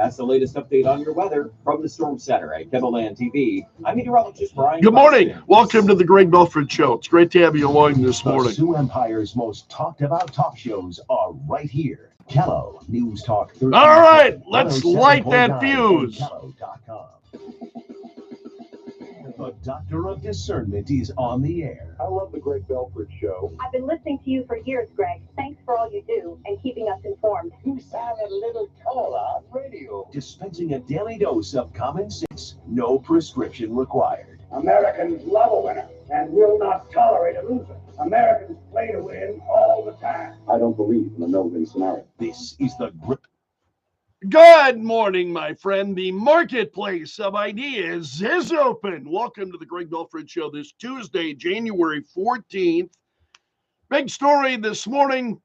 That's the latest update on your weather from the Storm Center at Kettleland TV. I'm meteorologist Brian. Good morning. Welcome to the Greg Belfrage Show. It's great to have you along this morning. The Sioux Empire's most talked about talk shows are right here. Kello News Talk 13. All right, let's light that fuse. Kello.com. The Doctor of Discernment is on the air. I love the Greg Belfrage Show. I've been listening to you for years, Greg. Thanks for all you do and keeping us informed. You sounded a little color on radio. Dispensing a daily dose of common sense. No prescription required. Americans love a winner and will not tolerate a loser. Americans play to win all the time. I don't believe in the no-win scenario. This is the Good morning, my friend. The marketplace of ideas is open. Welcome to the Greg Belfrage Show this Tuesday, January 14th. Big story this morning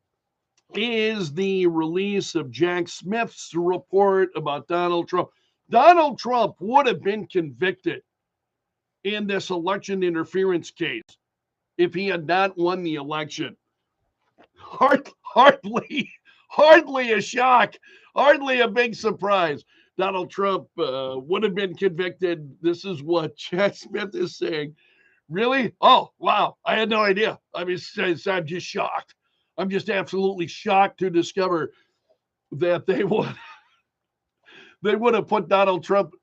is the release of Jack Smith's report about Donald Trump. Donald Trump would have been convicted in this election interference case if he had not won the election. Hardly a shock. Hardly a big surprise. Donald Trump would have been convicted. This is what Jack Smith is saying. Really? Oh, wow. I had no idea. I mean, I'm just shocked. I'm just absolutely shocked to discover that they would have put Donald Trump.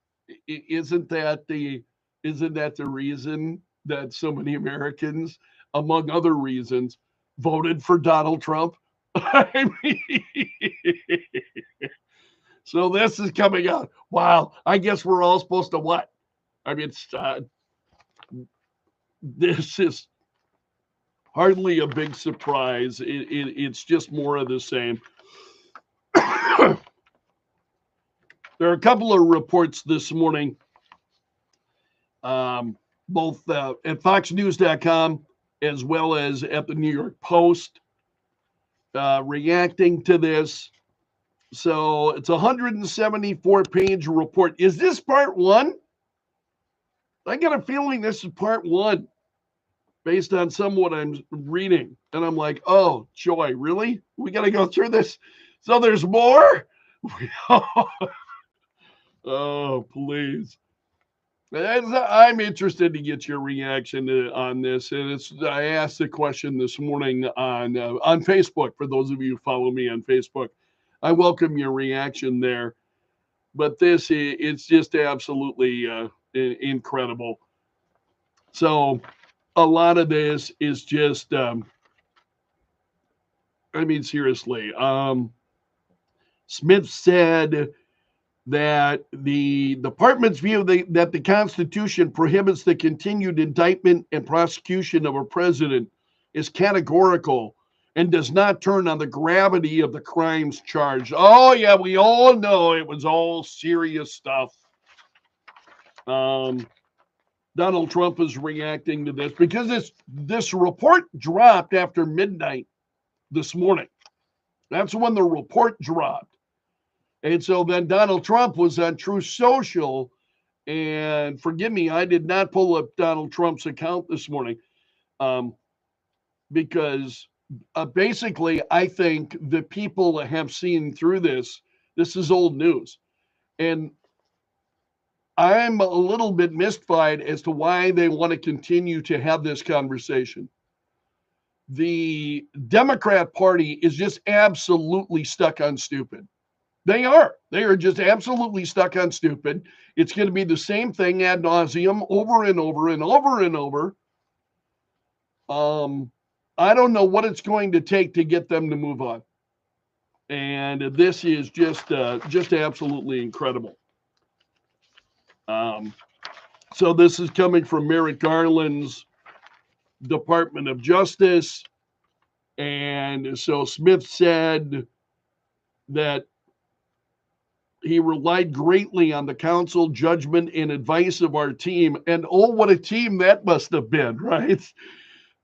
Isn't that the reason that so many Americans, among other reasons, voted for Donald Trump? I mean, so this is coming out. Wow, I guess we're all supposed to what? I mean, this is hardly a big surprise. It's just more of the same. There are a couple of reports this morning, both at FoxNews.com as well as at the New York Post. Reacting to this. So it's a 174-page report. Is this part one? I got a feeling this is part one based on some what I'm reading. And I'm like, oh, joy, really? We got to go through this? So there's more? Oh, please. I'm interested to get your reaction on this, and I asked the question this morning on Facebook. For those of you who follow me on Facebook, I welcome your reaction there. But it's just absolutely incredible. So a lot of this is just, I mean, seriously. Smith said that the department's view that the Constitution prohibits the continued indictment and prosecution of a president is categorical and does not turn on the gravity of the crimes charged. Oh, yeah, we all know it was all serious stuff. Donald Trump is reacting to this because this report dropped after midnight this morning. That's when the report dropped. And so then Donald Trump was on Truth Social, and forgive me, I did not pull up Donald Trump's account this morning because basically I think the people have seen through this. This is old news. And I'm a little bit mystified as to why they want to continue to have this conversation. The Democrat Party is just absolutely stuck on stupid. They are just absolutely stuck on stupid. It's going to be the same thing ad nauseum over and over and over and over. I don't know what it's going to take to get them to move on. And this is just absolutely incredible. So this is coming from Merrick Garland's Department of Justice. And so Smith said that he relied greatly on the counsel, judgment, and advice of our team. And oh, what a team that must have been, right?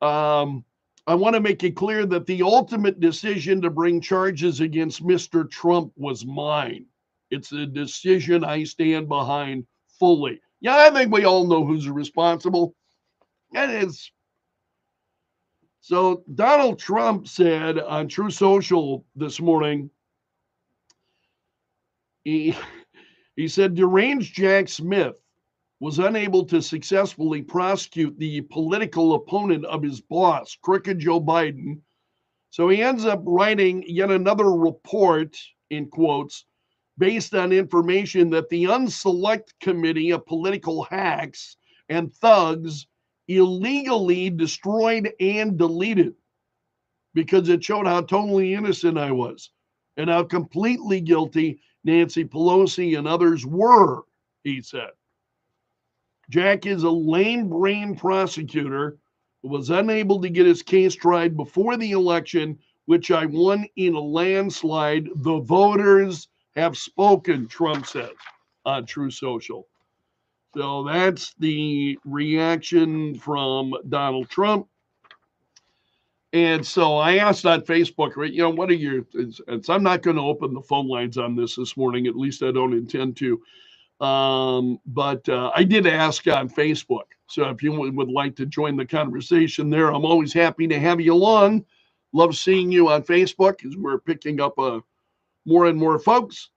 I want to make it clear that the ultimate decision to bring charges against Mr. Trump was mine. It's a decision I stand behind fully. Yeah, I think we all know who's responsible. It is. So Donald Trump said on True Social this morning, He said deranged Jack Smith was unable to successfully prosecute the political opponent of his boss, crooked Joe Biden. So he ends up writing yet another report, in quotes, based on information that the Unselect Committee of Political Hacks and Thugs illegally destroyed and deleted, because it showed how totally innocent I was and how completely guilty Nancy Pelosi and others were, he said. Jack is a lame-brained prosecutor who was unable to get his case tried before the election, which I won in a landslide. The voters have spoken, Trump says on True Social. So that's the reaction from Donald Trump. And so I asked on Facebook, right, what are your, and so I'm not going to open the phone lines on this morning, at least I don't intend to. But I did ask on Facebook. So if you would like to join the conversation there, I'm always happy to have you along. Love seeing you on Facebook as we're picking up more and more folks.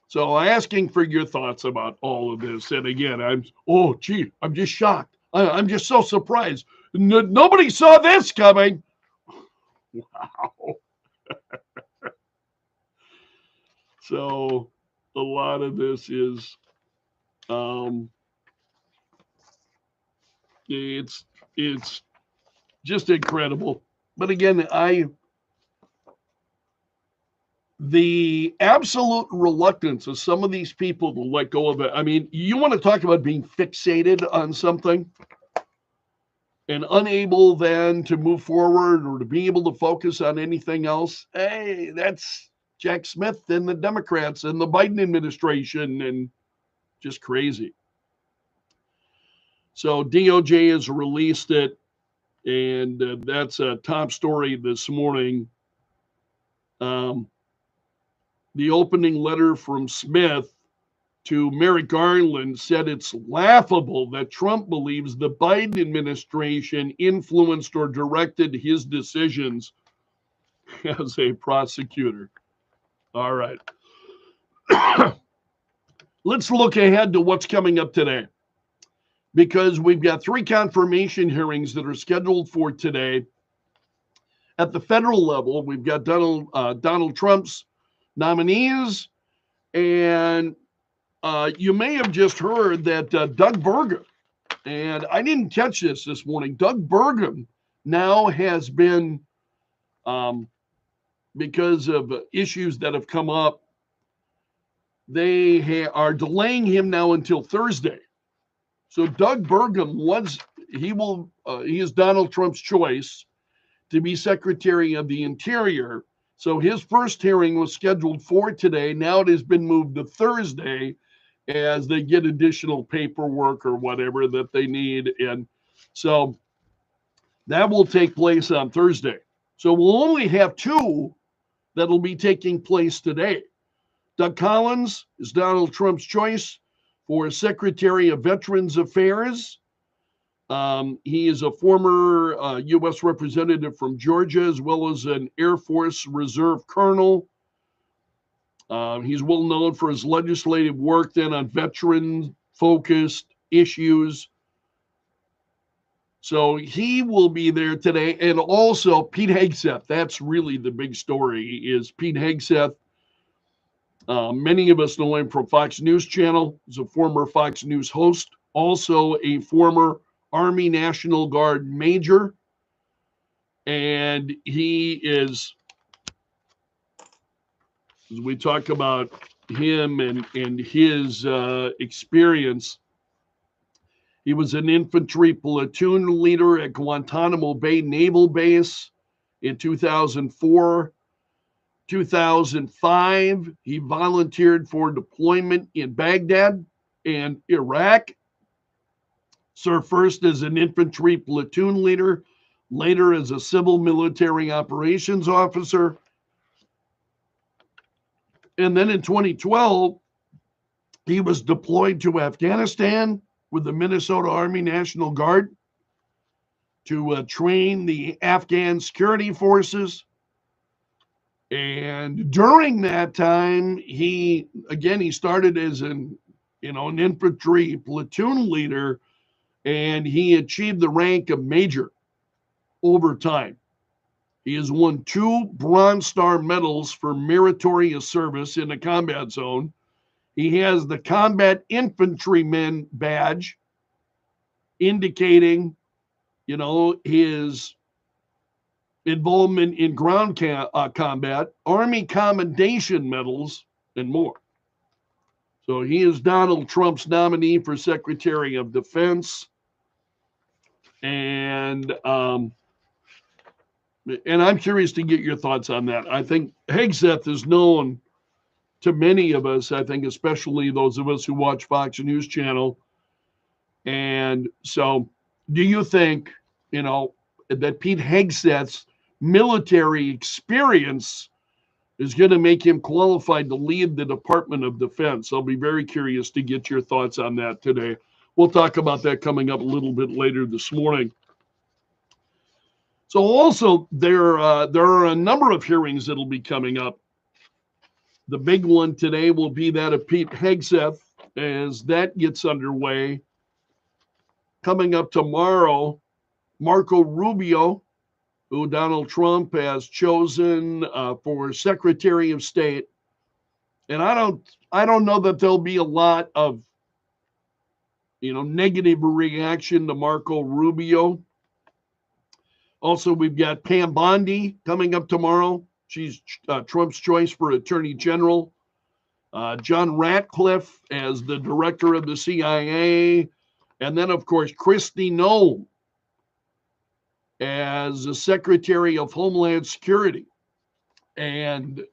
So asking for your thoughts about all of this. And again, I'm just shocked. I'm just so surprised. Nobody saw this coming. Wow. So a lot of this is, it's just incredible. But again, the absolute reluctance of some of these people to let go of it. I mean, you want to talk about being fixated on something and unable then to move forward or to be able to focus on anything else. Hey, that's Jack Smith and the Democrats and the Biden administration, and just crazy. So DOJ has released it, and that's a top story this morning. The opening letter from Smith to Merrick Garland said it's laughable that Trump believes the Biden administration influenced or directed his decisions as a prosecutor. All right. Let's look ahead to what's coming up today, because we've got 3 confirmation hearings that are scheduled for today. At the federal level, we've got Donald Trump's nominees, and you may have just heard that Doug Burgum, and I didn't catch this morning, Doug Burgum now has been, because of issues that have come up, they are delaying him now until Thursday. So Doug Burgum he is Donald Trump's choice to be Secretary of the Interior. So his first hearing was scheduled for today. Now it has been moved to Thursday as they get additional paperwork or whatever that they need. And so that will take place on Thursday. So we'll only have 2 that'll be taking place today. Doug Collins is Donald Trump's choice for Secretary of Veterans Affairs. He is a former U.S. representative from Georgia, as well as an Air Force Reserve colonel. He's well known for his legislative work then on veteran-focused issues. So he will be there today. And also Pete Hegseth. That's really the big story, is Pete Hegseth. Many of us know him from Fox News Channel. He's a former Fox News host, also a former Army National Guard major. And he is, as we talk about him and his experience, he was an infantry platoon leader at Guantanamo Bay Naval Base in 2004. 2005, he volunteered for deployment in Baghdad and Iraq. Served first as an infantry platoon leader, later as a civil military operations officer. And then in 2012, he was deployed to Afghanistan with the Minnesota Army National Guard to train the Afghan security forces. And during that time, he started as an infantry platoon leader, and he achieved the rank of major over time. He has won 2 Bronze Star medals for meritorious service in the combat zone. He has the Combat Infantryman badge, indicating, his involvement in ground combat, Army Commendation medals, and more. So he is Donald Trump's nominee for Secretary of Defense. And I'm curious to get your thoughts on that. I think Hegseth is known to many of us, I think especially those of us who watch Fox News Channel. And so do you think, that Pete Hegseth's military experience is going to make him qualified to lead the Department of Defense? I'll be very curious to get your thoughts on that today. We'll talk about that coming up a little bit later this morning. So also there are a number of hearings that'll be coming up. The big one today will be that of Pete Hegseth as that gets underway. Coming up tomorrow, Marco Rubio, who Donald Trump has chosen for Secretary of State. And I don't know that there'll be a lot of negative reaction to Marco Rubio. Also, we've got Pam Bondi coming up tomorrow. She's Trump's choice for Attorney General. John Ratcliffe as the director of the CIA. And then, of course, Kristi Noem as the Secretary of Homeland Security. And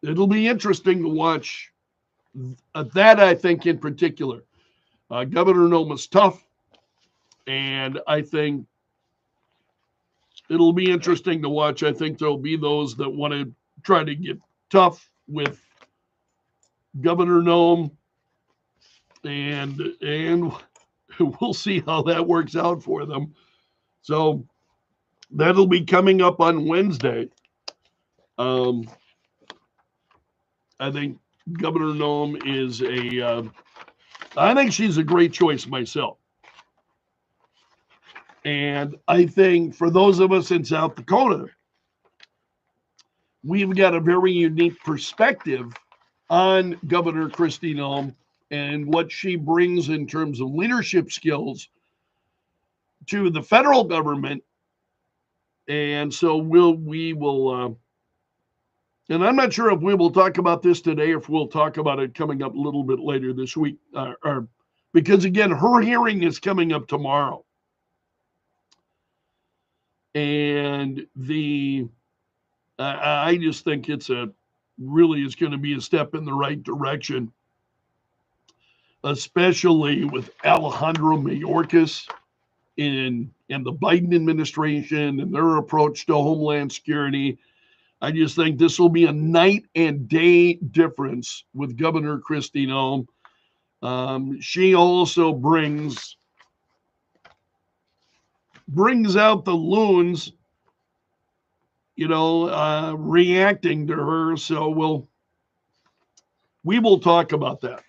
it'll be interesting to watch that, I think, in particular. Governor Noem is tough, and I think it'll be interesting to watch. I think there'll be those that want to try to get tough with Governor Noem, and we'll see how that works out for them. So that'll be coming up on Wednesday. I think Governor Noem is I think she's a great choice myself. And I think for those of us in South Dakota, we've got a very unique perspective on Governor Kristi Noem and what she brings in terms of leadership skills to the federal government. And so we will, and I'm not sure if we will talk about this today, or if we'll talk about it coming up a little bit later this week, because again, her hearing is coming up tomorrow. And I just think it's really is going to be a step in the right direction, especially with Alejandro Mayorkas in the Biden administration and their approach to Homeland Security. I just think this will be a night and day difference with Governor Kristi Noem. She also brings out the loons, reacting to her. So we will talk about that.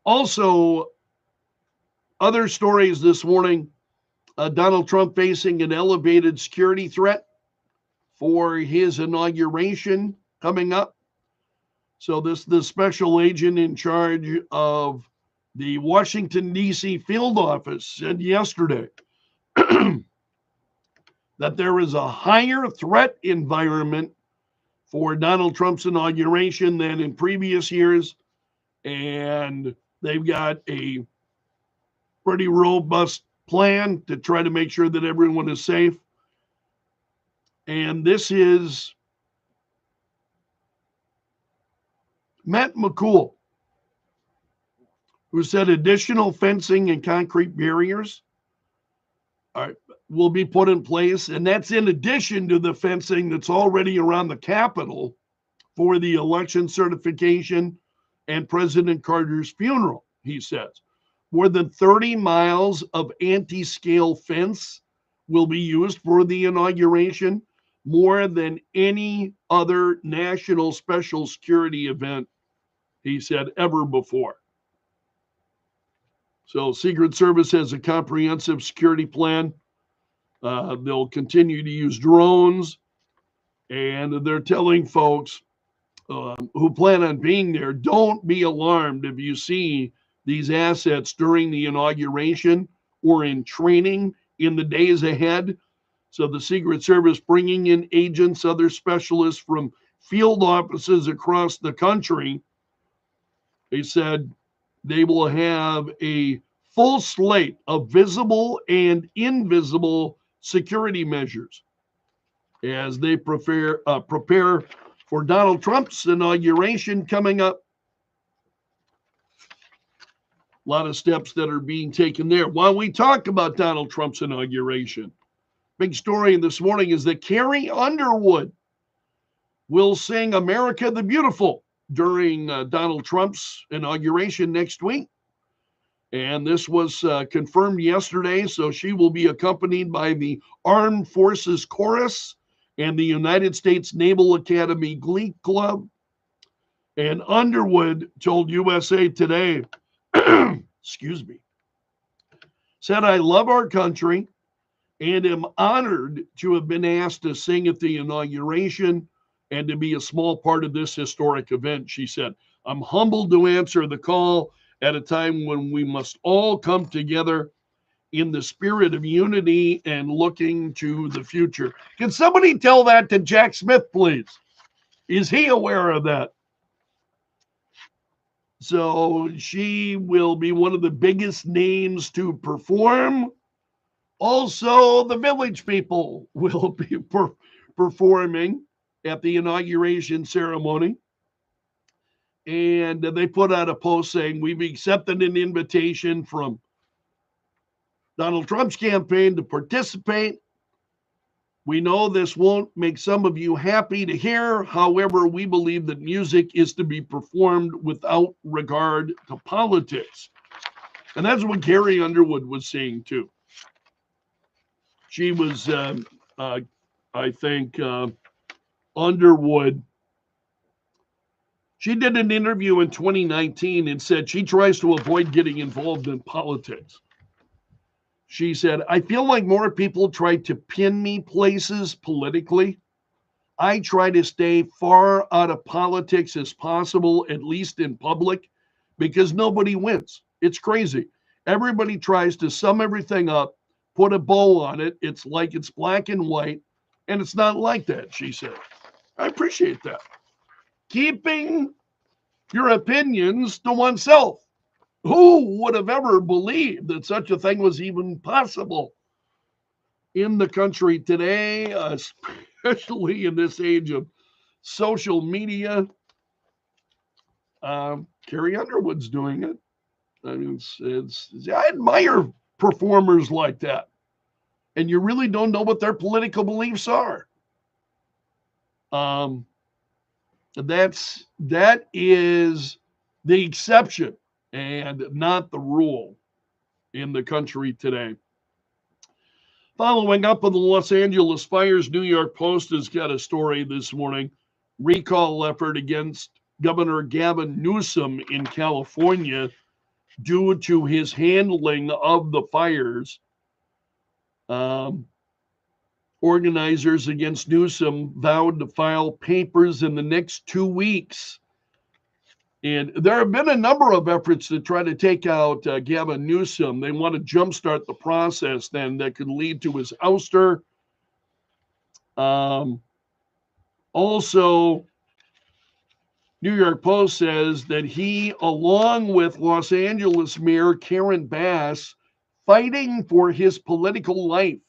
Also, other stories this morning, Donald Trump facing an elevated security threat for his inauguration coming up. So the special agent in charge of the Washington, D.C. field office said yesterday that there is a higher threat environment for Donald Trump's inauguration than in previous years. And they've got a pretty robust plan to try to make sure that everyone is safe. And this is Matt McCool, who said additional fencing and concrete barriers will be put in place. And that's in addition to the fencing that's already around the Capitol for the election certification and President Carter's funeral, he says. More than 30 miles of anti-scale fence will be used for the inauguration more than any other national special security event, he said, ever before. So Secret Service has a comprehensive security plan. They'll continue to use drones, and they're telling folks who plan on being there, don't be alarmed if you see these assets during the inauguration or in training in the days ahead. So the Secret Service bringing in agents, other specialists from field offices across the country. They said they will have a full slate of visible and invisible security measures as they prepare for Donald Trump's inauguration coming up. A lot of steps that are being taken there. While we talk about Donald Trump's inauguration, big story this morning is that Carrie Underwood will sing America the Beautiful during Donald Trump's inauguration next week. And this was confirmed yesterday. So she will be accompanied by the Armed Forces Chorus and the United States Naval Academy Glee Club. And Underwood told USA Today, excuse me, said, "I love our country and am honored to have been asked to sing at the inauguration and to be a small part of this historic event," she said. "I'm humbled to answer the call at a time when we must all come together in the spirit of unity and looking to the future." Can somebody tell that to Jack Smith, please? Is he aware of that? So she will be one of the biggest names to perform. Also, the Village People will be performing at the inauguration ceremony. And they put out a post saying, "We've accepted an invitation from Donald Trump's campaign to participate. We know this won't make some of you happy to hear. However, we believe that music is to be performed without regard to politics." And that's what Carrie Underwood was saying too. She was, I think, Underwood. She did an interview in 2019 and said she tries to avoid getting involved in politics. She said, "I feel like more people try to pin me places politically. I try to stay far out of politics as possible, at least in public, because nobody wins. It's crazy. Everybody tries to sum everything up, put a bow on it. It's like it's black and white, and it's not like that," she said. I appreciate that. Keeping your opinions to oneself. Who would have ever believed that such a thing was even possible in the country today, especially in this age of social media? Carrie Underwood's doing it. I mean, I admire performers like that. And you really don't know what their political beliefs are. That is the exception and not the rule in the country today. Following up on the Los Angeles fires, New York Post has got a story this morning. Recall effort against Governor Gavin Newsom in California due to his handling of the fires. Organizers against Newsom vowed to file papers in the next 2 weeks. And there have been a number of efforts to try to take out Gavin Newsom. They want to jumpstart the process then that could lead to his ouster. Also, New York Post says that he, along with Los Angeles Mayor Karen Bass, fighting for his political life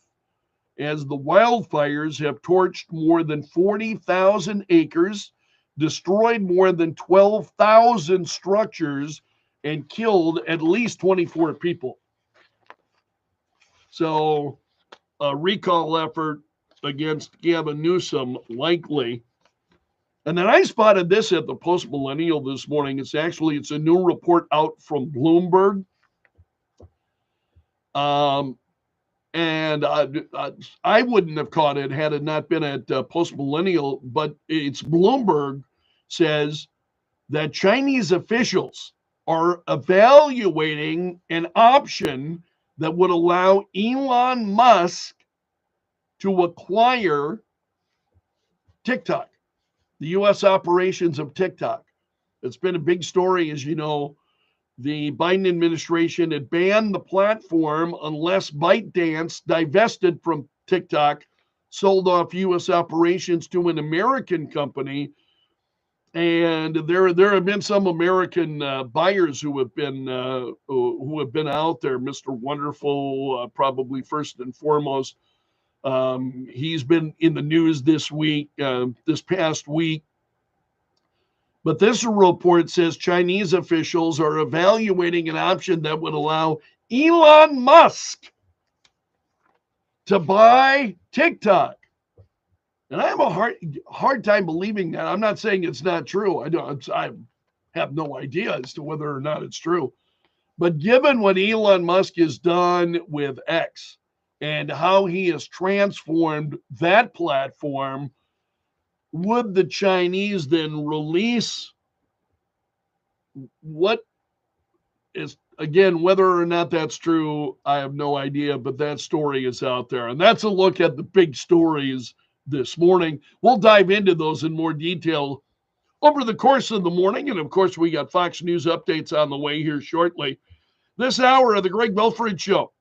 as the wildfires have torched more than 40,000 acres, destroyed more than 12,000 structures, and killed at least 24 people. So a recall effort against Gavin Newsom likely. And then I spotted this at the Post Millennial this morning. It's a new report out from Bloomberg. And I wouldn't have caught it had it not been at Post Millennial, but it's Bloomberg says that Chinese officials are evaluating an option that would allow Elon Musk to acquire TikTok, the U.S. operations of TikTok. It's been a big story, as you know. The Biden administration had banned the platform unless ByteDance divested from TikTok, sold off U.S. operations to an American company. And there have been some American buyers who have been out there. Mr. Wonderful, probably first and foremost. He's been in the news this past week. But this report says Chinese officials are evaluating an option that would allow Elon Musk to buy TikTok. And I have a hard time believing that. I'm not saying it's not true. I have no idea as to whether or not it's true. But given what Elon Musk has done with X and how he has transformed that platform, would the Chinese then release what is, again, whether or not that's true, I have no idea, but that story is out there. And that's a look at the big stories this morning. We'll dive into those in more detail over the course of the morning. And of course, we got Fox News updates on the way here shortly. This hour of the Greg Belfrage Show,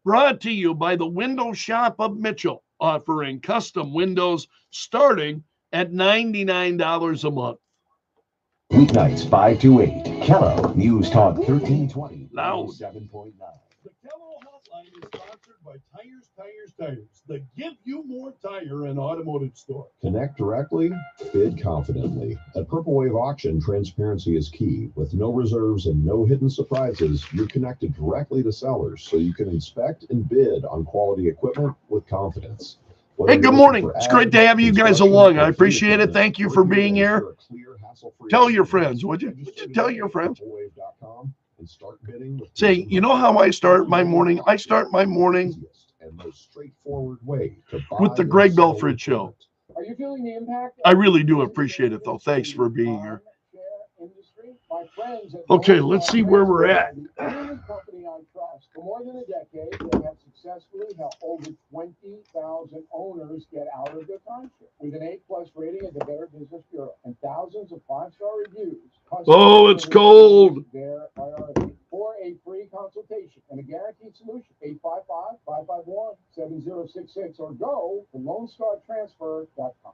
brought to you by the Window Shop of Mitchell, offering custom windows starting at $99 a month. Weeknights 5 to 8. Kello News Talk 1320. Loud. 7.9. The Kello Hotline is sponsored by Tires, the Give You More Tire and Automotive Store. Connect directly, bid confidently. At Purple Wave Auction, transparency is key. With no reserves and no hidden surprises, you're connected directly to sellers so you can inspect and bid on quality equipment with confidence. Hey, good morning. It's great to have you guys along. I appreciate it. Thank you for being here. Tell your friends, would you? Tell your friends. Say, you know how I start my morning? I start my morning with the Greg Belfrage Show. Are you feeling the impact? I really do appreciate it, though. Thanks for being here. Okay, let's see where we're at. Company I trust. For more than a decade, they have successfully helped over 20,000 owners get out of their timeshare with an A+ rating at the Better Business Bureau and thousands of 5-star reviews. Oh, it's cold. Their priority for a free consultation and a guaranteed solution. 855-551-7066 or go to LoneStarTransfer.com.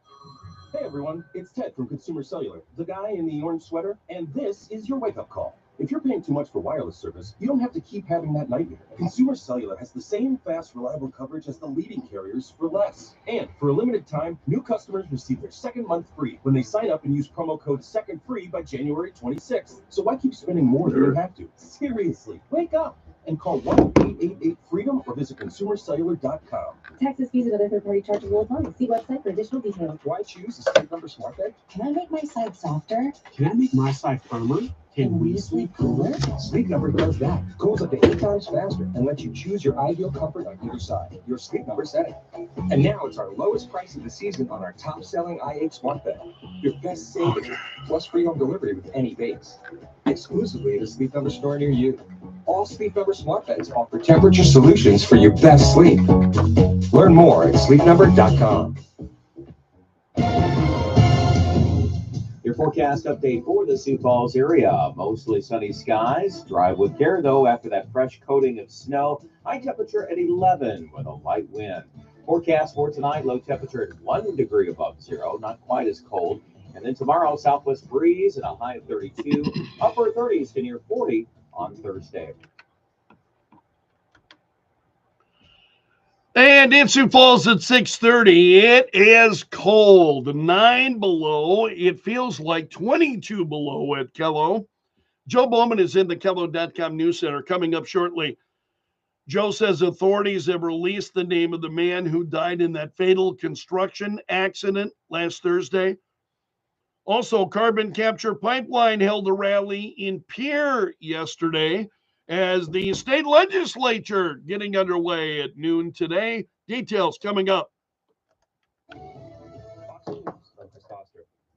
Hey everyone, it's Ted from Consumer Cellular, the guy in the orange sweater, and this is your wake-up call. If you're paying too much for wireless service, you don't have to keep having that nightmare. Consumer Cellular has the same fast, reliable coverage as the leading carriers for less. And for a limited time, new customers receive their second month free when they sign up and use promo code SECONDFREE by January 26th. So why keep spending more than you have to? Seriously, wake up and call 1-888-FREEDOM or visit consumercellular.com. Taxes, fees, and other third-party charges will apply. See website for additional details. Why choose a Sleep Number Smart Bed? Can I make my side softer? Can I make my side firmer? Can we sleep cooler? Sleep Number does that. Cools up to 8 times faster and lets you choose your ideal comfort on either side. Your Sleep Number setting. And now it's our lowest price of the season on our top-selling i8 Smart Bed. Your best savings, plus free home delivery with any base. Exclusively at a Sleep Number store near you. All Sleep Number Smart Beds offer temperature solutions for your best sleep. Learn more at sleepnumber.com. Your forecast update for the Sioux Falls area. Mostly sunny skies. Drive with care, though, after that fresh coating of snow. High temperature at 11 with a light wind. Forecast for tonight, low temperature at 1 degree above zero. Not quite as cold. And then tomorrow, southwest breeze and a high of 32. Upper 30s to near 40 on Thursday. And in Sioux Falls at 6:30, it is cold, 9 below. It feels like 22 below at Kello. Joe Bowman is in the Kello.com News Center. Coming up shortly, Joe says authorities have released the name of the man who died in that fatal construction accident last Thursday. Also, Carbon Capture Pipeline held a rally in Pierre yesterday, as the state legislature getting underway at noon today. Details coming up.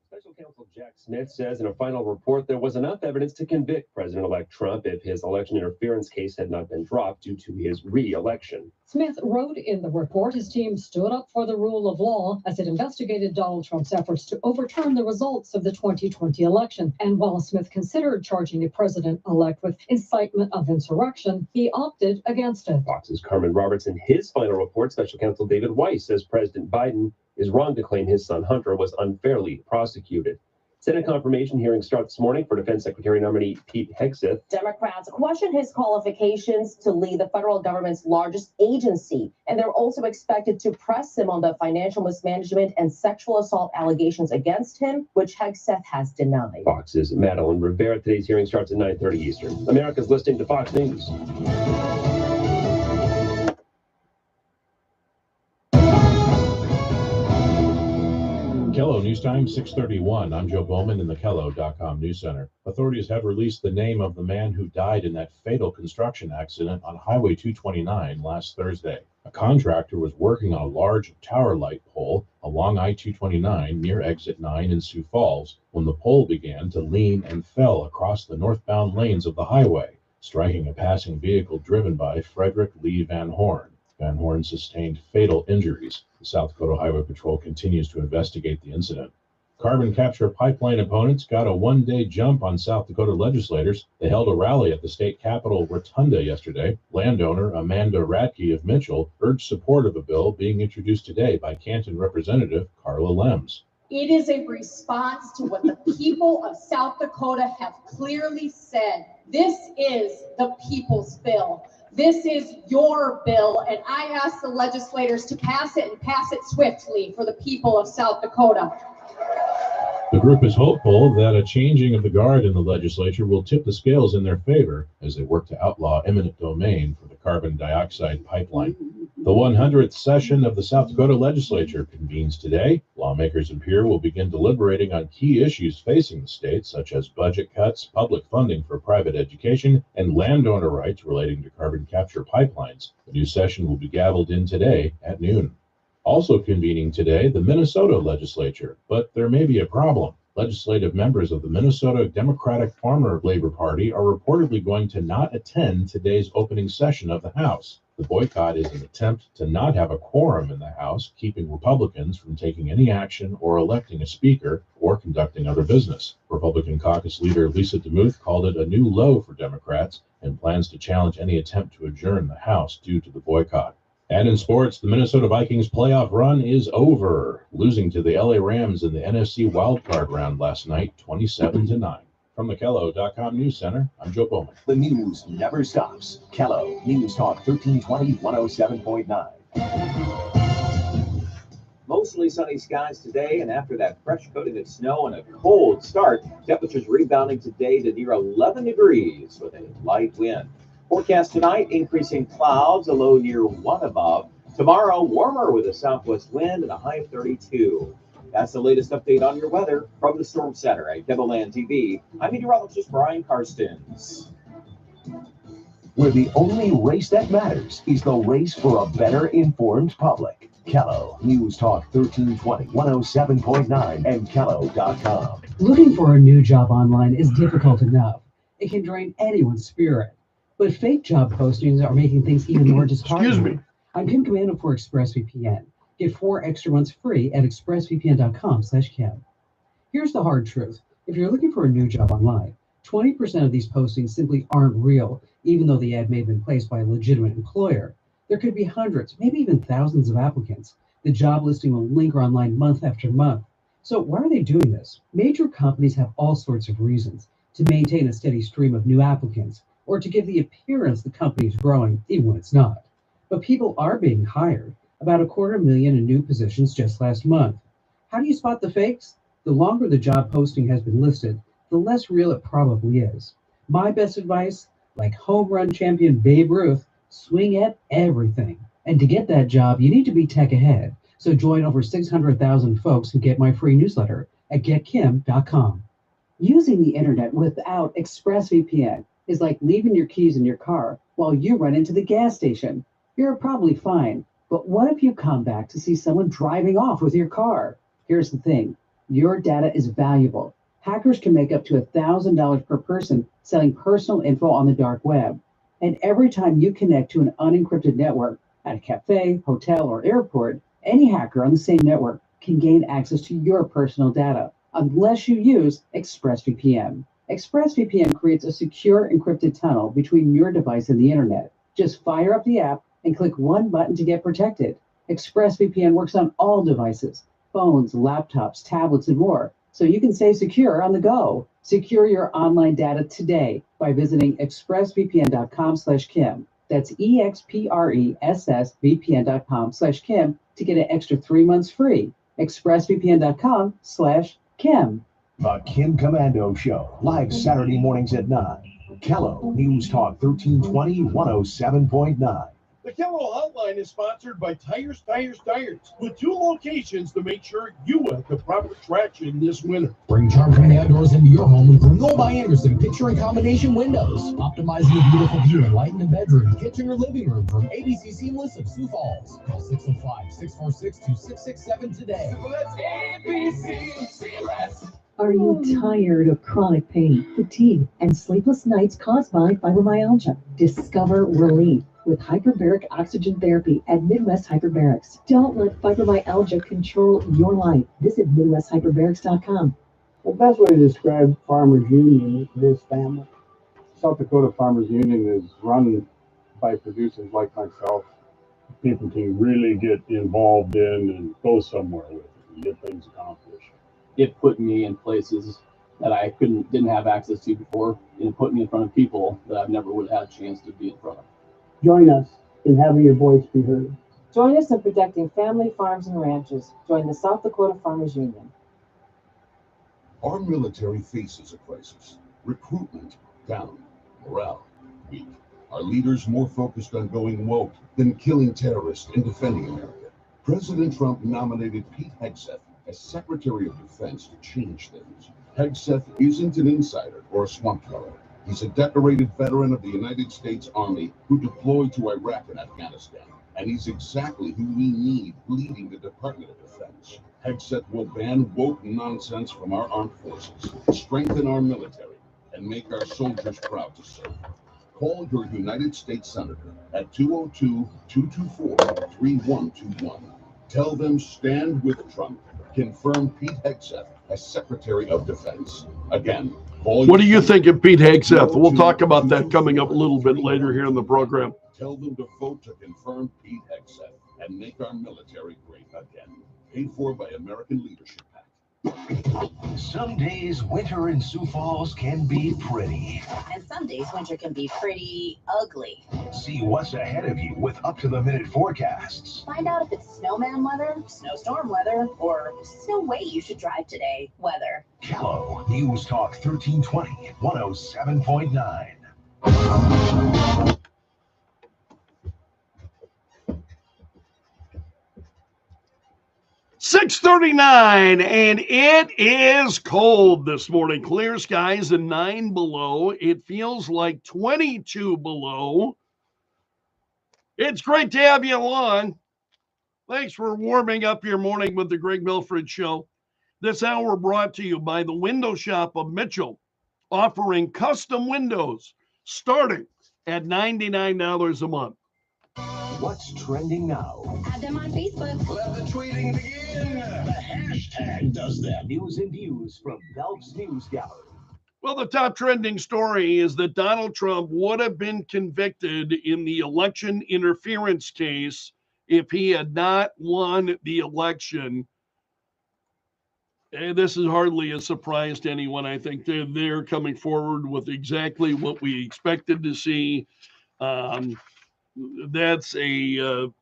Special Counsel Jack Smith says in a final report there was enough evidence to convict President-elect Trump if his election interference case had not been dropped due to his re-election. Smith wrote in the report his team stood up for the rule of law as it investigated Donald Trump's efforts to overturn the results of the 2020 election. And while Smith considered charging the president-elect with incitement of insurrection, he opted against it. Fox's Carmen Roberts, in his final report, Special Counsel David Weiss says President Biden is wrong to claim his son Hunter was unfairly prosecuted. Senate confirmation hearing start this morning for Defense Secretary nominee Pete Hegseth. Democrats question his qualifications to lead the federal government's largest agency, and they're also expected to press him on the financial mismanagement and sexual assault allegations against him, which Hegseth has denied. Fox's Madeline Rivera. Today's hearing starts at 9:30 Eastern. America's listening to Fox News. Kello News Time, 6:31. I'm Joe Bowman in the Kello.com News Center. Authorities have released the name of the man who died in that fatal construction accident on Highway 229 last Thursday. A contractor was working on a large tower light pole along I-229 near Exit 9 in Sioux Falls when the pole began to lean and fell across the northbound lanes of the highway, striking a passing vehicle driven by Frederick Lee Van Horn. Van Horn sustained fatal injuries. The South Dakota Highway Patrol continues to investigate the incident. Carbon capture pipeline opponents got a one-day jump on South Dakota legislators. They held a rally at the state capitol rotunda yesterday. Landowner Amanda Radke of Mitchell urged support of the bill being introduced today by Canton Representative Carla Lems. It is a response to what the people of South Dakota have clearly said. This is the people's bill. This is your bill, and I ask the legislators to pass it and pass it swiftly for the people of South Dakota. The group is hopeful that a changing of the guard in the legislature will tip the scales in their favor as they work to outlaw eminent domain for the carbon dioxide pipeline. The 100th session of the South Dakota legislature convenes today. Lawmakers in Pierre will begin deliberating on key issues facing the state, such as budget cuts, public funding for private education, and landowner rights relating to carbon capture pipelines. The new session will be gavelled in today at noon. Also convening today, the Minnesota legislature, but there may be a problem. Legislative members of the Minnesota Democratic Farmer Labor Party are reportedly going to not attend today's opening session of the House. The boycott is an attempt to not have a quorum in the House, keeping Republicans from taking any action or electing a speaker or conducting other business. Republican caucus leader Lisa DeMuth called it a new low for Democrats and plans to challenge any attempt to adjourn the House due to the boycott. And in sports, the Minnesota Vikings playoff run is over, losing to the LA Rams in the NFC wildcard round last night, 27-9. From the Kello.com News Center, I'm Joe Bowman. The news never stops. Kello News Talk 1320 107.9. Mostly sunny skies today, and after that fresh coating of snow and a cold start, temperatures rebounding today to near 11 degrees with a light wind. Forecast tonight, increasing clouds, a low near 1 above. Tomorrow, warmer with a southwest wind and a high of 32. That's the latest update on your weather from the Storm Center at Kettleland TV. I'm meteorologist Brian Karstens. Where the only race that matters is the race for a better informed public. Kello News Talk 1320 107.9 and Kello.com. Looking for a new job online is difficult enough. It can drain anyone's spirit. But fake job postings are making things even more disheartening. Excuse me. I'm Kim Comando for ExpressVPN. Get 4 extra months free at expressvpn.com/Kim. Here's the hard truth. If you're looking for a new job online, 20% of these postings simply aren't real, even though the ad may have been placed by a legitimate employer. There could be hundreds, maybe even thousands of applicants. The job listing will linger online month after month. So why are they doing this? Major companies have all sorts of reasons: to maintain a steady stream of new applicants, or to give the appearance the company is growing, even when it's not. But people are being hired, about 250,000 in new positions just last month. How do you spot the fakes? The longer the job posting has been listed, the less real it probably is. My best advice, like home run champion Babe Ruth, swing at everything. And to get that job, you need to be tech ahead. So join over 600,000 folks who get my free newsletter at getkim.com. Using the internet without ExpressVPN is like leaving your keys in your car while you run into the gas station. You're probably fine, but what if you come back to see someone driving off with your car? Here's the thing. Your data is valuable. Hackers can make up to $1,000 per person selling personal info on the dark web. And every time you connect to an unencrypted network at a cafe, hotel, or airport, any hacker on the same network can gain access to your personal data, unless you use ExpressVPN. ExpressVPN creates a secure encrypted tunnel between your device and the internet. Just fire up the app and click one button to get protected. ExpressVPN works on all devices, phones, laptops, tablets, and more, so you can stay secure on the go. Secure your online data today by visiting expressvpn.com/Kim. That's expressvpn.com/Kim to get an extra 3 months free. expressvpn.com/Kim. The Kim Commando Show, live Saturday mornings at 9. Kello News Talk 1320 107.9. The Kello Hotline is sponsored by Tires, with 2 locations to make sure you have the proper traction this winter. Bring charm from the outdoors into your home with Renault by Anderson picture and combination windows. Optimizing a beautiful view and light in the bedroom, kitchen, or living room from ABC Seamless of Sioux Falls. Call 605-646-2667 today. Let's ABC Seamless. Are you tired of chronic pain, fatigue, and sleepless nights caused by fibromyalgia? Discover relief with hyperbaric oxygen therapy at Midwest Hyperbarics. Don't let fibromyalgia control your life. Visit MidwestHyperbarics.com. The best way to describe Farmers Union is this family. South Dakota Farmers Union is run by producers like myself. People can really get involved in and go somewhere with it and get things accomplished. It put me in places that I didn't have access to before, and it put me in front of people that I never would have had a chance to be in front of. Join us in having your voice be heard. Join us in protecting family farms and ranches. Join the South Dakota Farmers Union. Our military faces a crisis. Recruitment down. Morale weak. Our leaders more focused on going woke than killing terrorists and defending America. President Trump nominated Pete Hegseth as Secretary of Defense to change things. Hegseth isn't an insider or a swamp dweller. He's a decorated veteran of the United States Army who deployed to Iraq and Afghanistan. And he's exactly who we need leading the Department of Defense. Hegseth will ban woke nonsense from our armed forces, strengthen our military, and make our soldiers proud to serve. Call your United States Senator at 202-224-3121. Tell them stand with Trump. Confirm Pete Hegseth as Secretary of Defense. Again, what do you think of Pete Hegseth? We'll talk about that coming up a little bit later here in the program. Tell them to vote to confirm Pete Hegseth and make our military great again. Paid for by American Leadership PAC. Some days winter in Sioux Falls can be pretty. And some days winter can be pretty ugly. See what's ahead of you with up-to-the-minute forecasts. Find out if it's snowman weather, snowstorm weather, or just no way you should drive today weather. Kello News Talk 1320 107.9. 6:39, and it is cold this morning. Clear skies and 9 below. It feels like 22 below. It's great to have you along. Thanks for warming up your morning with the Greg Belfrage Show. This hour brought to you by the Window Shop of Mitchell, offering custom windows starting at $99 a month. What's trending now? Add them on Facebook. Let the tweeting begin. The hashtag does that. News and views from Belf's News Gallery. Well, the top trending story is that Donald Trump would have been convicted in the election interference case if he had not won the election. And this is hardly a surprise to anyone. I think they're coming forward with exactly what we expected to see. That's a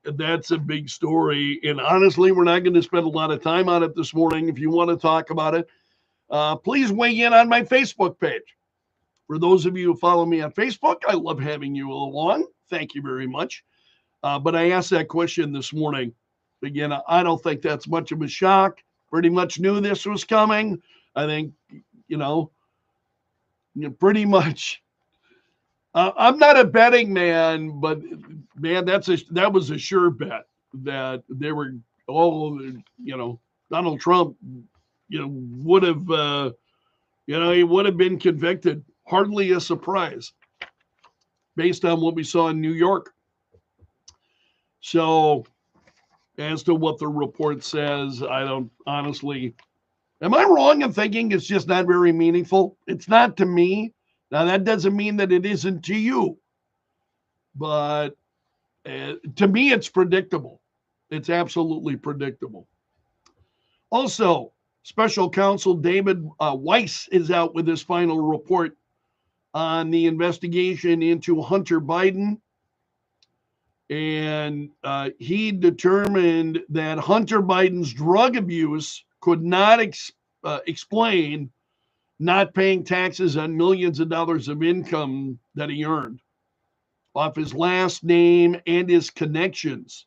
big story, and honestly, we're not going to spend a lot of time on it this morning. If you want to talk about it, please weigh in on my Facebook page. For those of you who follow me on Facebook, I love having you along. Thank you very much. But I asked that question this morning. Again, I don't think that's much of a shock. Pretty much knew this was coming. I think, pretty much I'm not a betting man, but man, that was a sure bet that they were all, Donald Trump, would have, he would have been convicted. Hardly a surprise based on what we saw in New York. So, as to what the report says, I don't honestly. Am I wrong in thinking it's just not very meaningful? It's not to me. Now, that doesn't mean that it isn't to you. But to me, it's predictable. It's absolutely predictable. Also, Special Counsel David Weiss is out with his final report on the investigation into Hunter Biden. And he determined that Hunter Biden's drug abuse could not explain not paying taxes on millions of dollars of income that he earned off his last name and his connections.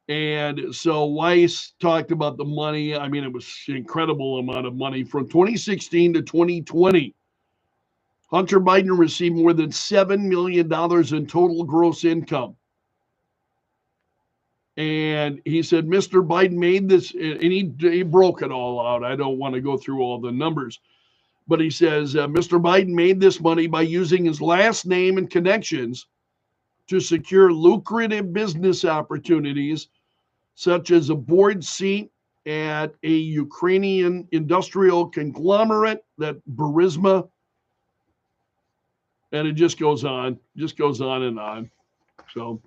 And so Weiss talked about the money. I mean, it was an incredible amount of money from 2016 to 2020. Hunter Biden received more than $7 million in total gross income. And he said, Mr. Biden made this, and he broke it all out. I don't want to go through all the numbers. But he says, Mr. Biden made this money by using his last name and connections to secure lucrative business opportunities, such as a board seat at a Ukrainian industrial conglomerate, that Burisma. And it just goes on and on. So,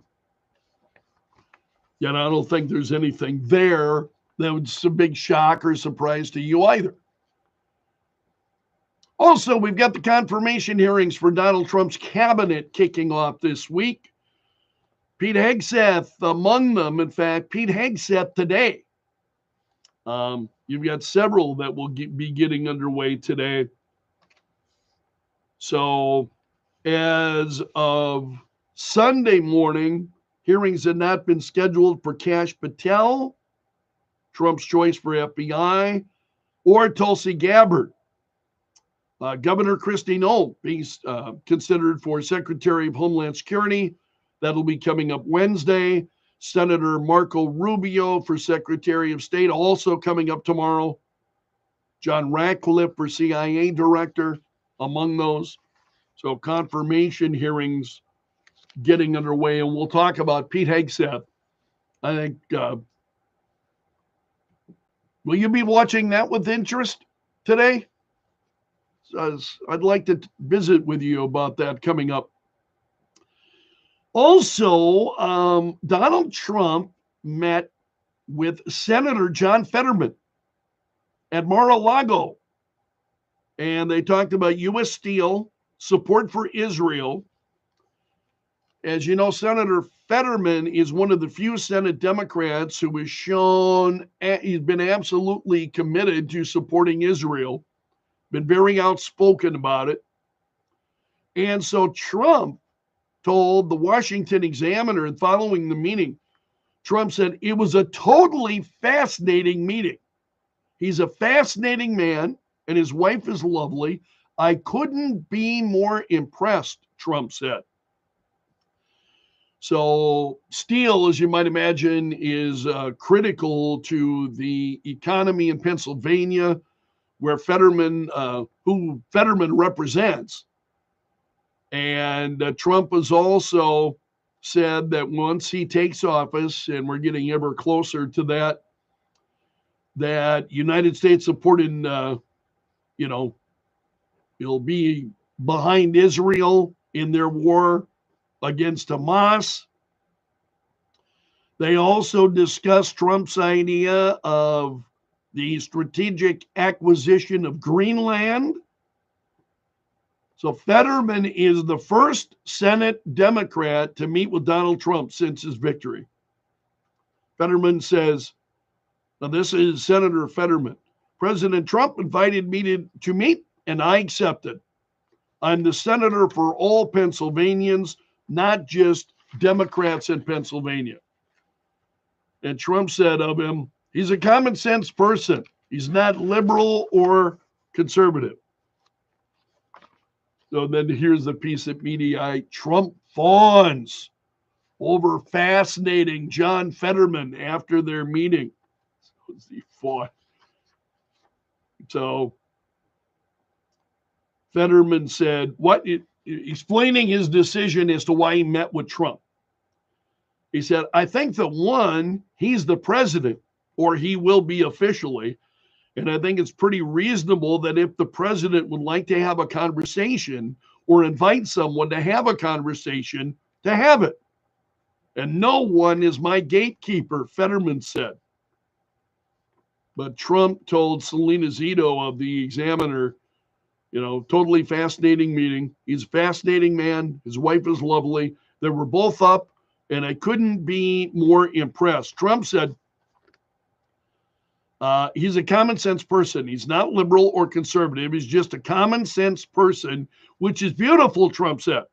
I don't think there's anything there that was a big shock or surprise to you either. Also, we've got the confirmation hearings for Donald Trump's cabinet kicking off this week. Pete Hegseth among them. In fact, Pete Hegseth today. You've got several that will be getting underway today. So, as of Sunday morning, hearings had not been scheduled for Kash Patel, Trump's choice for FBI, or Tulsi Gabbard. Governor Kristi Noem being considered for Secretary of Homeland Security. That'll be coming up Wednesday. Senator Marco Rubio for Secretary of State, also coming up tomorrow. John Ratcliffe for CIA Director, among those. So confirmation hearings getting underway, and we'll talk about Pete Hegseth. I think, will you be watching that with interest today? I'd like to visit with you about that coming up. Also, Donald Trump met with Senator John Fetterman at Mar-a-Lago, and they talked about U.S. steel, support for Israel. As you know, Senator Fetterman is one of the few Senate Democrats who has shown he's been absolutely committed to supporting Israel, been very outspoken about it. And so Trump told the Washington Examiner following the meeting, Trump said, it was a totally fascinating meeting. He's a fascinating man, and his wife is lovely. I couldn't be more impressed, Trump said. So steel, as you might imagine, is critical to the economy in Pennsylvania, where Fetterman, who Fetterman represents. And Trump has also said that once he takes office, and we're getting ever closer to that, that United States support in, it'll be behind Israel in their war against Hamas. They also discussed Trump's idea of the strategic acquisition of Greenland. So Fetterman is the first Senate Democrat to meet with Donald Trump since his victory. Fetterman says, now this is Senator Fetterman, President Trump invited me to meet, and I accepted. I'm the senator for all Pennsylvanians, not just Democrats in Pennsylvania. And Trump said of him, he's a common sense person. He's not liberal or conservative. So then here's the piece at Mediaite. Trump fawns over fascinating John Fetterman after their meeting. He fought. So Fetterman said, explaining his decision as to why he met with Trump. He said, I think that one, he's the president, or he will be officially. And I think it's pretty reasonable that if the president would like to have a conversation or invite someone to have a conversation, to have it. And no one is my gatekeeper, Fetterman said. But Trump told Selena Zito of the Examiner, totally fascinating meeting. He's a fascinating man. His wife is lovely. They were both up, and I couldn't be more impressed. Trump said, he's a common sense person. He's not liberal or conservative. He's just a common sense person, which is beautiful, Trump said.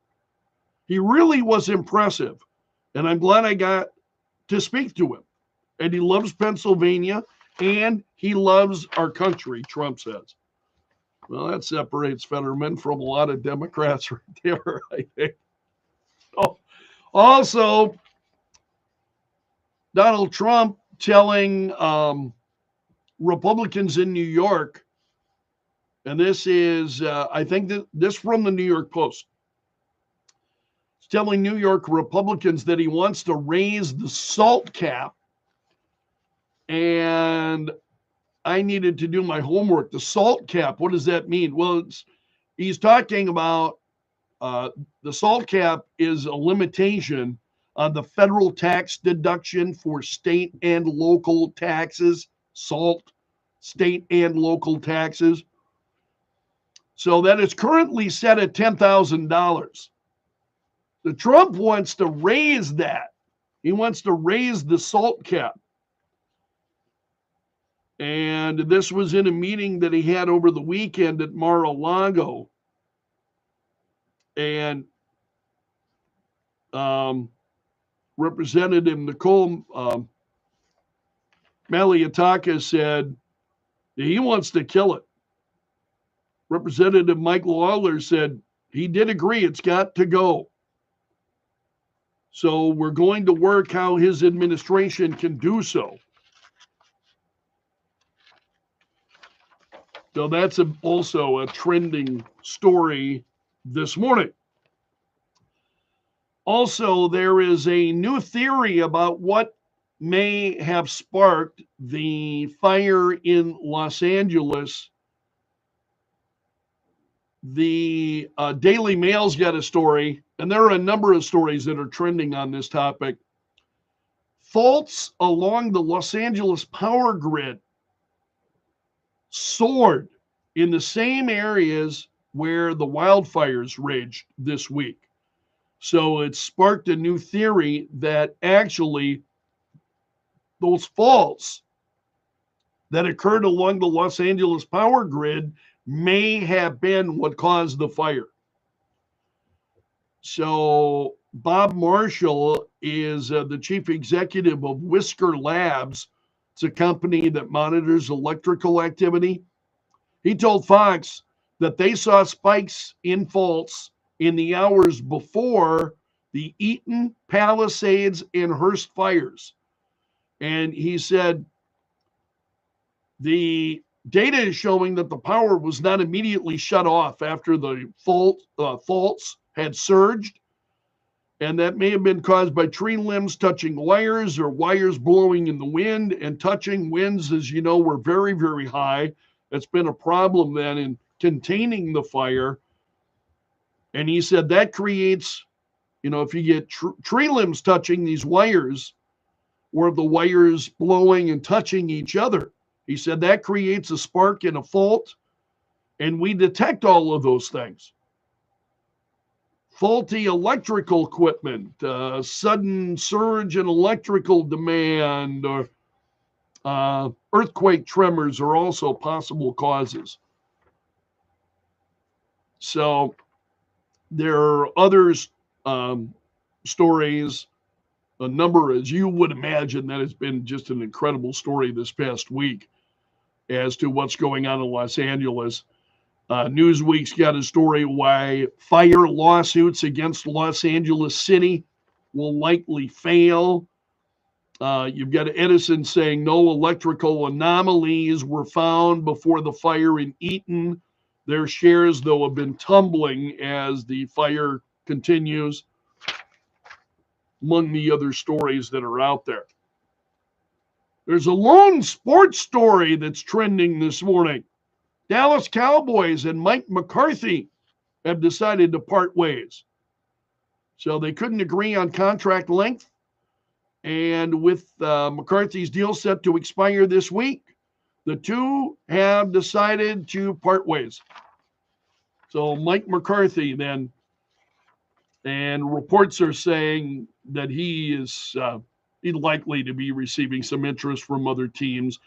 He really was impressive, and I'm glad I got to speak to him. And he loves Pennsylvania, and he loves our country, Trump says. Well, that separates Fetterman from a lot of Democrats right there, I think. Oh, also, Donald Trump telling Republicans in New York, and this is, I think this from the New York Post. He's telling New York Republicans that he wants to raise the SALT cap. And I needed to do my homework. The SALT cap, what does that mean? Well, he's talking about the SALT cap is a limitation on the federal tax deduction for state and local taxes, SALT, state and local taxes. So that is currently set at $10,000. The Trump wants to raise that. He wants to raise the SALT cap. And this was in a meeting that he had over the weekend at Mar-a-Lago. And Representative Nicole Malliotakis said he wants to kill it. Representative Mike Lawler said he did agree it's got to go. So we're going to work how his administration can do so. So that's also a trending story this morning. Also, there is a new theory about what may have sparked the fire in Los Angeles. The Daily Mail's got a story, and there are a number of stories that are trending on this topic. Faults along the Los Angeles power grid soared in the same areas where the wildfires raged this week. So it sparked a new theory that actually those faults that occurred along the Los Angeles power grid may have been what caused the fire. So Bob Marshall is the chief executive of Whisker Labs. It's a company that monitors electrical activity. He told Fox that they saw spikes in faults in the hours before the Eaton, Palisades, and Hearst fires. And he said the data is showing that the power was not immediately shut off after the faults had surged. And that may have been caused by tree limbs touching wires or wires blowing in the wind, and touching winds, as you know, were very, very high. That's been a problem then in containing the fire. And he said that creates, if you get tree limbs touching these wires, or the wires blowing and touching each other, he said that creates a spark and a fault, and we detect all of those things. Faulty electrical equipment, sudden surge in electrical demand, or earthquake tremors are also possible causes. So there are other stories, a number, as you would imagine, that has been just an incredible story this past week as to what's going on in Los Angeles. Newsweek's got a story why fire lawsuits against Los Angeles City will likely fail. You've got Edison saying no electrical anomalies were found before the fire in Eaton. Their shares, though, have been tumbling as the fire continues, among the other stories that are out there. There's a lone sports story that's trending this morning. Dallas Cowboys and Mike McCarthy have decided to part ways. So they couldn't agree on contract length. And with McCarthy's deal set to expire this week, the two have decided to part ways. So Mike McCarthy then, and reports are saying that he's likely to be receiving some interest from other teams.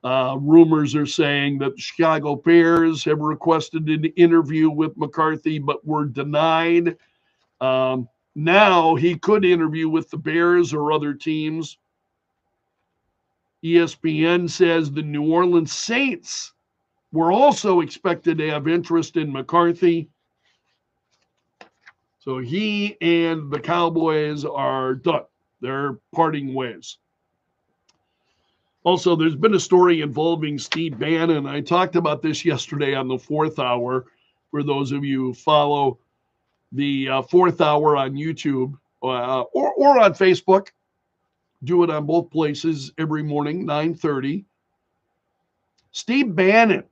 Rumors are saying that the Chicago Bears have requested an interview with McCarthy, but were denied. Now he could interview with the Bears or other teams. ESPN says the New Orleans Saints were also expected to have interest in McCarthy. So he and the Cowboys are done. They're parting ways. Also, there's been a story involving Steve Bannon. I talked about this yesterday on the fourth hour. For those of you who follow the fourth hour on YouTube or on Facebook, do it on both places every morning, 9:30. Steve Bannon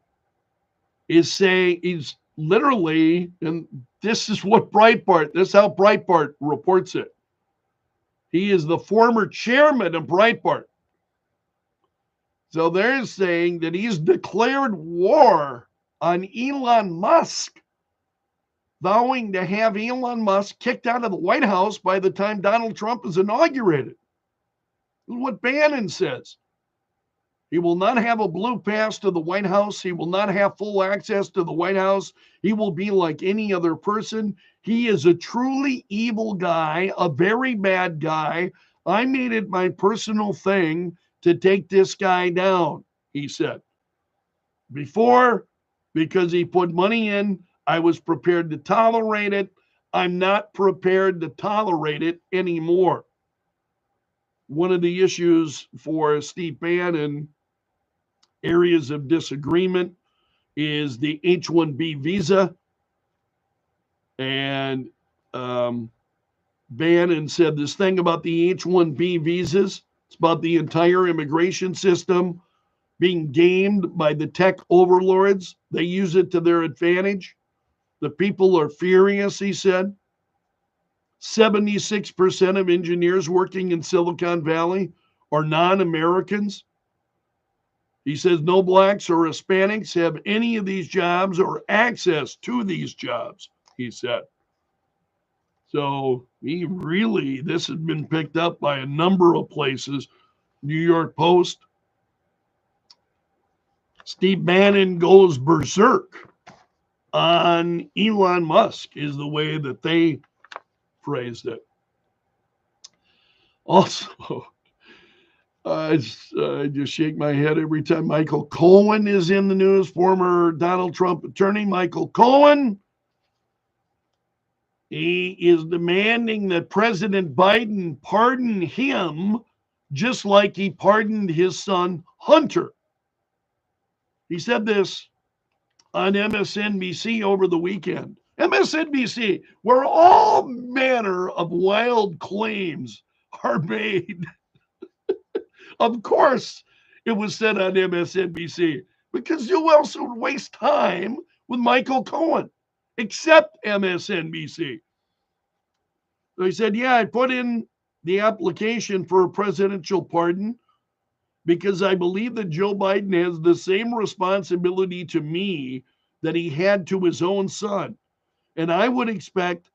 is saying, he's literally, and this is what Breitbart, this is how Breitbart reports it. He is the former chairman of Breitbart. So they're saying that he's declared war on Elon Musk, vowing to have Elon Musk kicked out of the White House by the time Donald Trump is inaugurated. This is what Bannon says. He will not have a blue pass to the White House. He will not have full access to the White House. He will be like any other person. He is a truly evil guy, a very bad guy. I made it my personal thing to take this guy down, he said. Before, because he put money in, I was prepared to tolerate it. I'm not prepared to tolerate it anymore. One of the issues for Steve Bannon, areas of disagreement, is the H-1B visa. And Bannon said this thing about the H-1B visas. It's about the entire immigration system being gamed by the tech overlords. They use it to their advantage. The people are furious, he said. 76% of engineers working in Silicon Valley are non-Americans. He says no blacks or Hispanics have any of these jobs or access to these jobs, he said. So this has been picked up by a number of places. New York Post. Steve Bannon goes berserk on Elon Musk is the way that they phrased it. Also, I just shake my head every time Michael Cohen is in the news, former Donald Trump attorney Michael Cohen. He is demanding that President Biden pardon him just like he pardoned his son Hunter. He said this on MSNBC over the weekend. MSNBC, where all manner of wild claims are made. Of course, it was said on MSNBC because who else would waste time with Michael Cohen except MSNBC? So he said, yeah, I put in the application for a presidential pardon because I believe that Joe Biden has the same responsibility to me that he had to his own son. And I would expect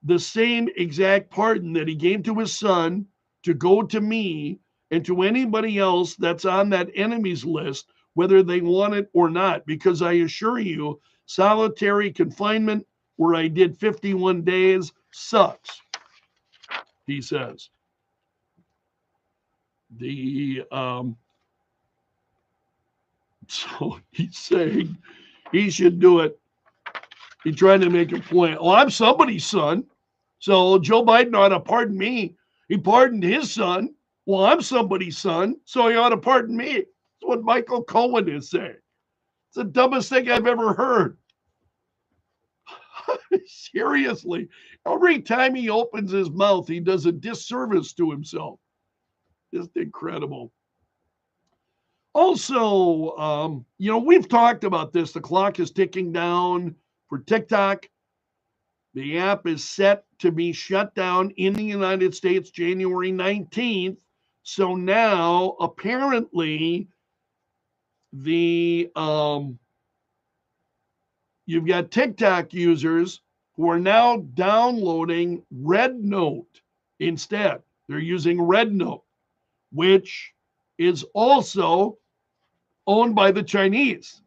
the same exact pardon that he gave to his son to go to me and to anybody else that's on that enemies list, whether they want it or not. Because I assure you, solitary confinement where I did 51 days sucks, he says. So he's saying he should do it He's trying to make a point. Well, I'm somebody's son. So Joe Biden ought to pardon me. He pardoned his son. Well, I'm somebody's son, so he ought to pardon me. That's what Michael Cohen is saying. It's the dumbest thing I've ever heard. Seriously. Every time he opens his mouth, he does a disservice to himself. Just incredible. Also, we've talked about this. The clock is ticking down for TikTok. The app is set to be shut down in the United States January 19th. So now, apparently, you've got TikTok users who are now downloading Red Note instead. They're using Red Note, which is also owned by the Chinese.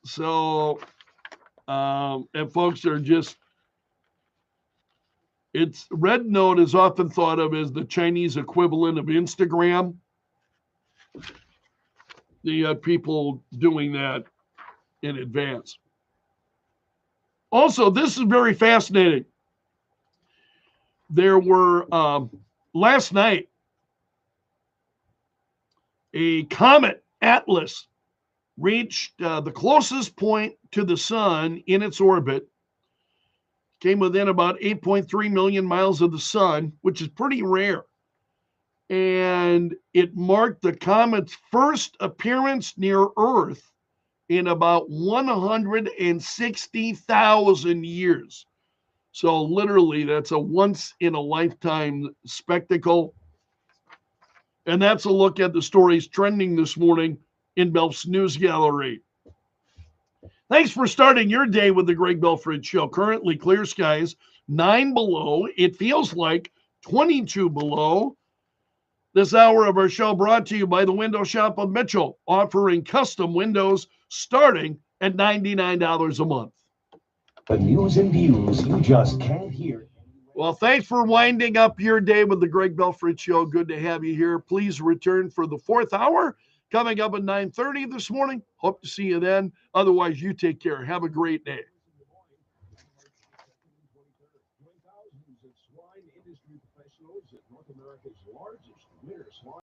So, and folks are just, Red Note is often thought of as the Chinese equivalent of Instagram. You have people doing that in advance. Also, this is very fascinating. There were, last night, a comet Atlas reached the closest point to the sun in its orbit, came within about 8.3 million miles of the sun, which is pretty rare. And it marked the comet's first appearance near Earth in about 160,000 years. So literally, that's a once-in-a-lifetime spectacle. And that's a look at the stories trending this morning in Belf's News Gallery. Thanks for starting your day with the Greg Belfrage Show. Currently clear skies, 9 below. It feels like 22 below. This hour of our show brought to you by the Window Shop of Mitchell, offering custom windows starting at $99 a month. The news and views you just can't hear. Well, thanks for winding up your day with the Greg Belfrage Show. Good to have you here. Please return for the 4th hour coming up at 9:30 this morning. Hope to see you then. Otherwise, you take care. Have a great day. Thousands of swine industry professionals at North America's largest winter swine